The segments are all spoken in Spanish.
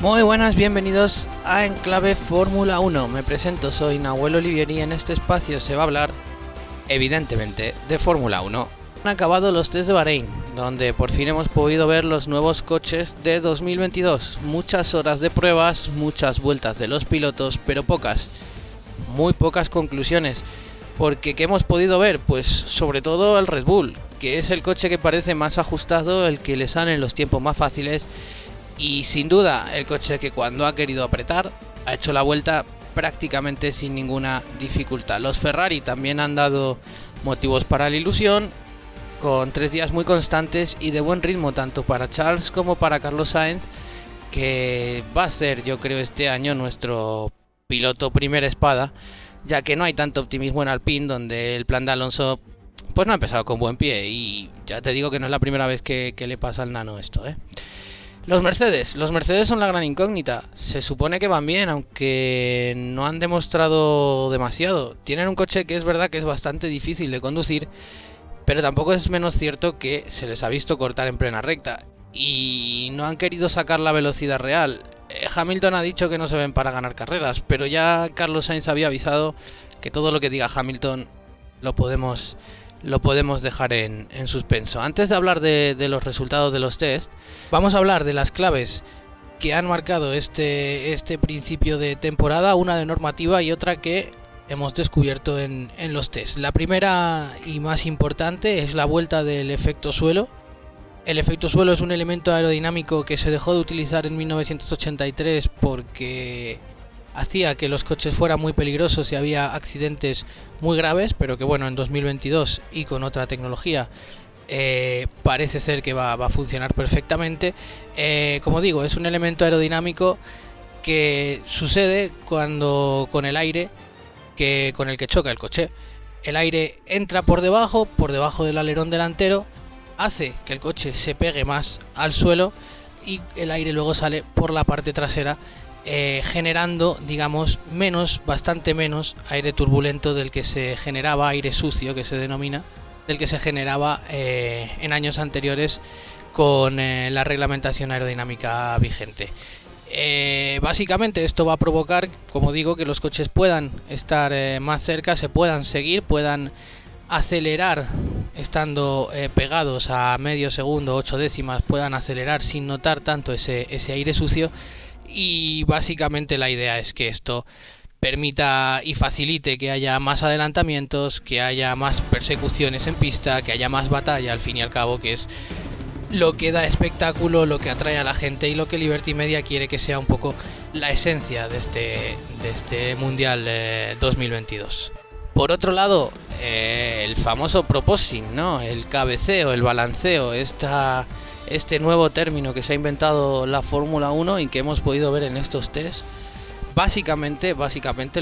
Muy buenas, bienvenidos a Enclave Fórmula 1. Me presento, soy Nahuel Olivieri y en este espacio se va a hablar, evidentemente, de Fórmula 1. Han acabado los test de Bahrein, donde por fin hemos podido ver los nuevos coches de 2022. Muchas horas de pruebas, muchas vueltas de los pilotos, pero muy pocas conclusiones. Porque ¿qué hemos podido ver? Pues sobre todo el Red Bull, que es el coche que parece más ajustado, el que le salen los tiempos más fáciles. Y sin duda el coche que cuando ha querido apretar ha hecho la vuelta prácticamente sin ninguna dificultad. Los Ferrari también han dado motivos para la ilusión, con 3 días muy constantes y de buen ritmo tanto para Charles como para Carlos Sainz, que va a ser, yo creo, este año nuestro piloto primera espada, ya que no hay tanto optimismo en Alpine, donde el plan de Alonso pues no ha empezado con buen pie. Y ya te digo que no es la primera vez que le pasa al nano esto, ¿eh? Los Mercedes son la gran incógnita. Se supone que van bien, aunque no han demostrado demasiado. Tienen un coche que es verdad que es bastante difícil de conducir, pero tampoco es menos cierto que se les ha visto cortar en plena recta y no han querido sacar la velocidad real. Hamilton ha dicho que no se ven para ganar carreras, pero ya Carlos Sainz había avisado que todo lo que diga Hamilton lo podemos dejar en suspenso. Antes de hablar de los resultados de los test, vamos a hablar de las claves que han marcado este principio de temporada, una de normativa y otra que hemos descubierto en los test. La primera y más importante es la vuelta del efecto suelo. El efecto suelo es un elemento aerodinámico que se dejó de utilizar en 1983 porque hacía que los coches fueran muy peligrosos y había accidentes muy graves, pero que bueno, en 2022 y con otra tecnología parece ser que va a funcionar perfectamente. Como digo, es un elemento aerodinámico que sucede cuando con el aire con el que choca el coche, el aire entra por debajo del alerón delantero, hace que el coche se pegue más al suelo y el aire luego sale por la parte trasera, generando, digamos, bastante menos aire turbulento del que se generaba, aire sucio que se denomina, del que se generaba en años anteriores con la reglamentación aerodinámica vigente. Básicamente esto va a provocar, como digo, que los coches puedan estar más cerca, se puedan seguir, puedan acelerar estando pegados a medio segundo, 8 décimas, puedan acelerar sin notar tanto ese aire sucio. Y básicamente la idea es que esto permita y facilite que haya más adelantamientos, que haya más persecuciones en pista, que haya más batalla, al fin y al cabo, que es lo que da espectáculo, lo que atrae a la gente y lo que Liberty Media quiere que sea un poco la esencia de este Mundial 2022. Por otro lado, el famoso proposing, ¿no? El cabeceo, el balanceo, este nuevo término que se ha inventado la Fórmula 1 y que hemos podido ver en estos test. Básicamente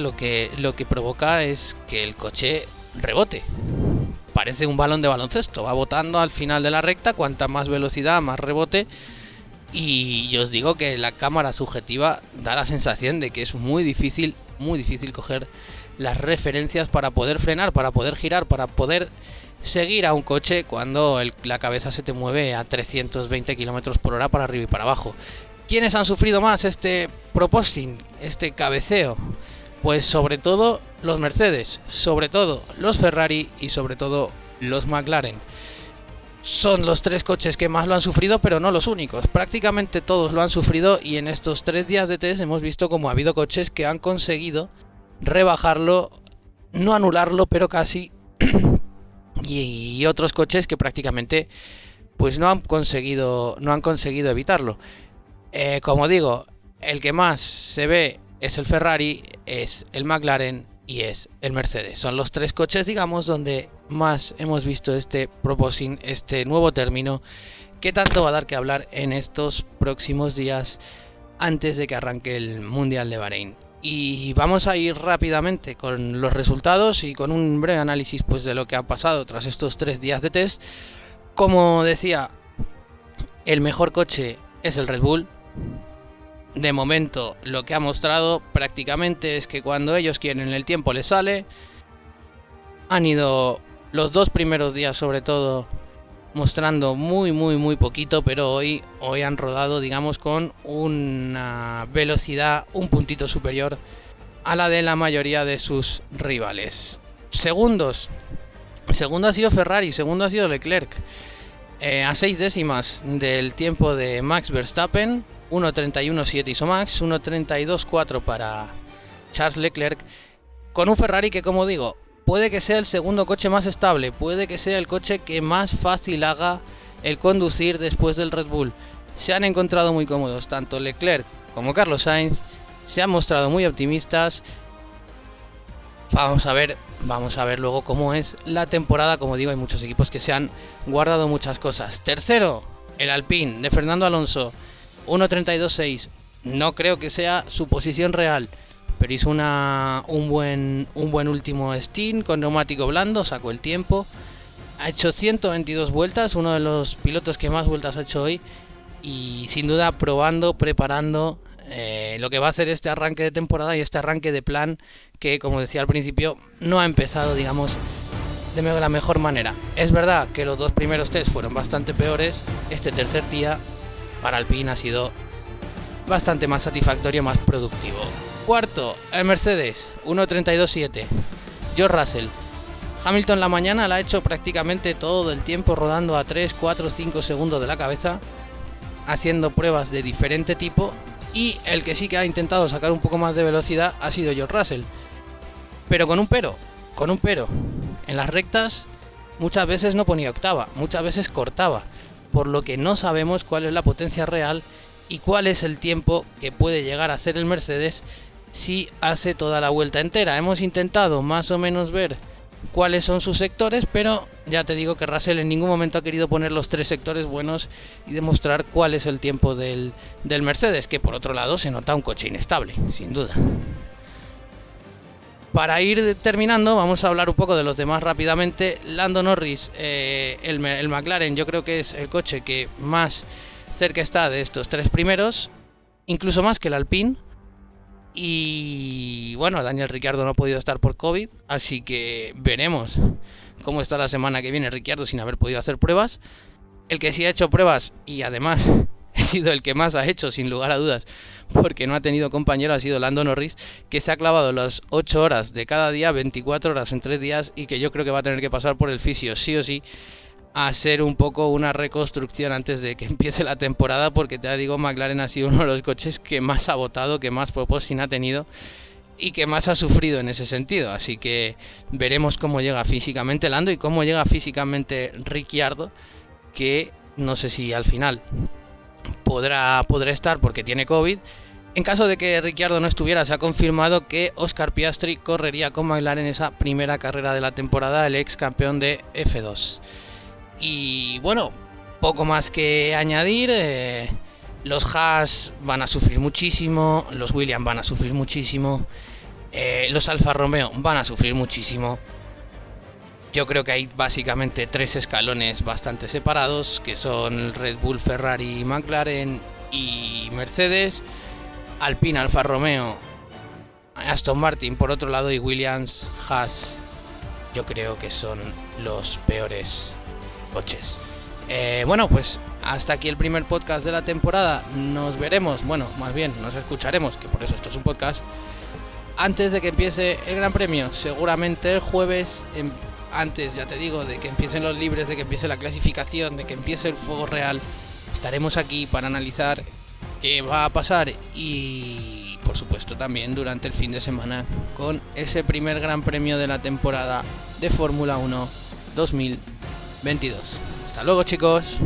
lo que provoca es que el coche rebote. Parece un balón de baloncesto, va botando al final de la recta, cuanta más velocidad, más rebote. Y yo os digo que la cámara subjetiva da la sensación de que es muy difícil coger las referencias para poder frenar, para poder girar, para poder seguir a un coche cuando la cabeza se te mueve a 320 km por hora para arriba y para abajo. ¿Quiénes han sufrido más este proposing, este cabeceo? Pues sobre todo los Mercedes, sobre todo los Ferrari y sobre todo los McLaren. Son los 3 coches que más lo han sufrido, pero no los únicos. Prácticamente todos lo han sufrido y en estos 3 días de test hemos visto como ha habido coches que han conseguido rebajarlo, no anularlo, pero casi. Y otros coches que prácticamente pues no han conseguido evitarlo. Como digo, el que más se ve es el Ferrari, es el McLaren y es el Mercedes. Son los 3 coches, digamos, donde más hemos visto este proposing, este nuevo término que tanto va a dar que hablar en estos próximos días antes de que arranque el Mundial de Bahrein. Y vamos a ir rápidamente con los resultados y con un breve análisis pues de lo que ha pasado tras estos 3 días de test. Como decía, el mejor coche es el Red Bull. De momento lo que ha mostrado prácticamente es que cuando ellos quieren el tiempo les sale. Han ido los 2 primeros días sobre todo mostrando muy poquito, pero hoy han rodado, digamos, con una velocidad un puntito superior a la de la mayoría de sus rivales. Segundos. Segundo ha sido Ferrari, segundo ha sido Leclerc. A 6 décimas del tiempo de Max Verstappen. 1.31.7 hizo Max, 1.32.4 para Charles Leclerc. Con un Ferrari que, como digo, puede que sea el segundo coche más estable, puede que sea el coche que más fácil haga el conducir después del Red Bull. Se han encontrado muy cómodos, tanto Leclerc como Carlos Sainz, se han mostrado muy optimistas. Vamos a ver luego cómo es la temporada. Como digo, hay muchos equipos que se han guardado muchas cosas. Tercero, el Alpine de Fernando Alonso, 1.32.6. No creo que sea su posición real, pero hizo un buen último stint con neumático blando, sacó el tiempo, ha hecho 122 vueltas, uno de los pilotos que más vueltas ha hecho hoy, y sin duda probando, preparando lo que va a ser este arranque de temporada y este arranque de plan que, como decía al principio, no ha empezado, digamos, de la mejor manera. Es verdad que los dos primeros tests fueron bastante peores. Este tercer día para Alpine ha sido bastante más satisfactorio, más productivo. Cuarto, el Mercedes, 1.32.7. George Russell. Hamilton la mañana la ha hecho prácticamente todo el tiempo rodando a 3, 4, 5 segundos de la cabeza, haciendo pruebas de diferente tipo, y el que sí que ha intentado sacar un poco más de velocidad ha sido George Russell. Pero con un pero. En las rectas muchas veces no ponía octava, muchas veces cortaba, por lo que no sabemos cuál es la potencia real y cuál es el tiempo que puede llegar a hacer el Mercedes si hace toda la vuelta entera. Hemos intentado más o menos ver cuáles son sus sectores, pero ya te digo que Russell en ningún momento ha querido poner los 3 sectores buenos y demostrar cuál es el tiempo del Mercedes, que por otro lado se nota un coche inestable, sin duda. Para ir terminando, vamos a hablar un poco de los demás rápidamente. Lando Norris, el McLaren, yo creo que es el coche que más cerca está de estos 3 primeros, incluso más que el Alpine. Y bueno, Daniel Ricciardo no ha podido estar por COVID, así que veremos cómo está la semana que viene Ricciardo sin haber podido hacer pruebas. El que sí ha hecho pruebas y además ha sido el que más ha hecho, sin lugar a dudas, porque no ha tenido compañero, ha sido Lando Norris, que se ha clavado las 8 horas de cada día, 24 horas en 3 días, y que yo creo que va a tener que pasar por el fisio sí o sí, a hacer un poco una reconstrucción antes de que empiece la temporada, porque te digo, McLaren ha sido uno de los coches que más ha botado, que más propósito ha tenido y que más ha sufrido en ese sentido. Así que veremos cómo llega físicamente Lando y cómo llega físicamente Ricciardo, que no sé si al final podrá estar porque tiene COVID. En caso de que Ricciardo no estuviera, se ha confirmado que Oscar Piastri correría con McLaren esa primera carrera de la temporada, el ex campeón de F2. Y bueno, poco más que añadir. Los Haas van a sufrir muchísimo, los Williams van a sufrir muchísimo, los Alfa Romeo van a sufrir muchísimo. Yo creo que hay básicamente 3 escalones bastante separados, que son Red Bull, Ferrari, McLaren y Mercedes. Alpine, Alfa Romeo, Aston Martin por otro lado, y Williams, Haas, yo creo que son los peores coches. Bueno, pues hasta aquí el primer podcast de la temporada. Nos veremos, bueno, más bien nos escucharemos, que por eso esto es un podcast, antes de que empiece el Gran Premio, seguramente el jueves, antes, ya te digo, de que empiecen los libres, de que empiece la clasificación, de que empiece el fuego real. Estaremos aquí para analizar qué va a pasar y, por supuesto, también durante el fin de semana con ese primer Gran Premio de la temporada de Fórmula 1 2022. Hasta luego, chicos.